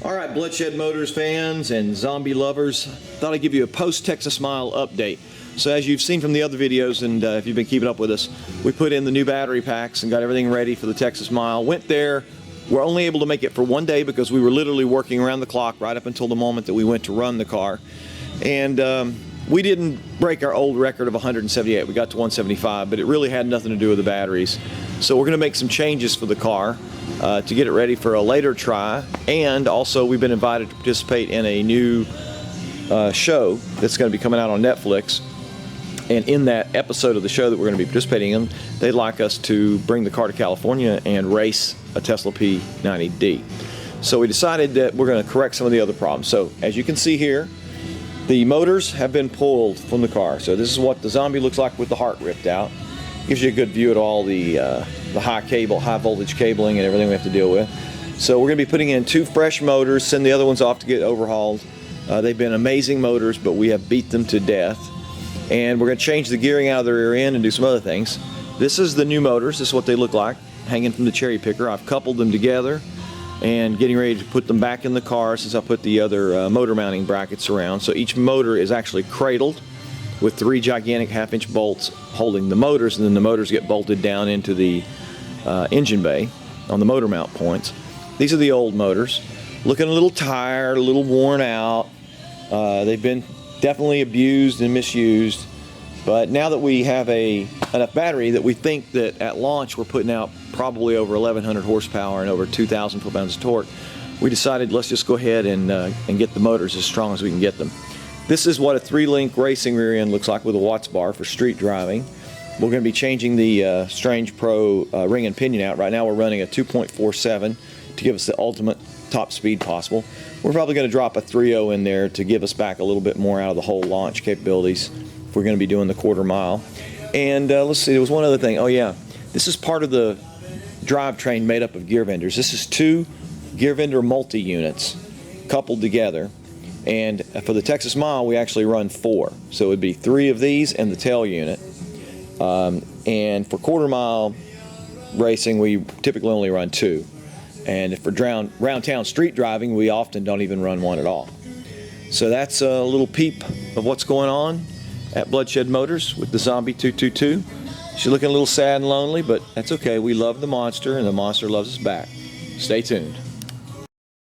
All right, Bloodshed Motors fans and zombie lovers, thought I'd give you a post-Texas Mile update. So as you've seen from the other videos, and if you've been keeping up with us, we put in the new battery packs and got everything ready for the Texas Mile. Went there. We're only able to make it for one day because we were literally working around the clock right up until the moment that we went to run the car. And we didn't break our old record of 178. We got to 175, but it really had nothing to do with the batteries. So we're going to make some changes for the car to get it ready for a later try. And also we've been invited to participate in a new show that's going to be coming out on Netflix. And in that episode of the show that we're going to be participating in, they'd like us to bring the car to California and race a Tesla P90D. So we decided that we're going to correct some of the other problems. So as you can see here, the motors have been pulled from the car. So this is what the Zombie looks like with the heart ripped out. Gives you a good view at all the high voltage cabling and everything we have to deal with. So we're going to be putting in 2 fresh motors, send the other ones off to get overhauled. They've been amazing motors, but we have beat them to death. And we're going to change the gearing out of the rear end and do some other things. This is the new motors. This is what they look like, hanging from the cherry picker. I've coupled them together and getting ready to put them back in the car since I put the other motor mounting brackets around. So each motor is actually cradled with 3 gigantic 1/2-inch bolts holding the motors, and then the motors get bolted down into the engine bay on the motor mount points. These are the old motors. Looking a little tired, a little worn out. They've been definitely abused and misused, but now that we have enough battery that we think that at launch we're putting out probably over 1,100 horsepower and over 2,000 foot-pounds of torque, we decided let's just go ahead and get the motors as strong as we can get them. This is what a 3-link racing rear end looks like with a Watts bar for street driving. We're going to be changing the Strange Pro ring and pinion out. Right now we're running a 2.47 to give us the ultimate top speed possible. We're probably going to drop a 3.0 in there to give us back a little bit more out of the whole launch capabilities if we're going to be doing the quarter mile. And let's see, there was one other thing. Oh yeah, this is part of the drivetrain made up of gear vendors. This is 2 gear vendor multi-units coupled together. And for the Texas Mile, we actually run 4. So it would be 3 of these and the tail unit. And for quarter mile racing, we typically only run 2. And for round town street driving, we often don't even run 1 at all. So that's a little peep of what's going on at Bloodshed Motors with the Zombie 222. She's looking a little sad and lonely, but that's okay. We love the monster, and the monster loves us back. Stay tuned.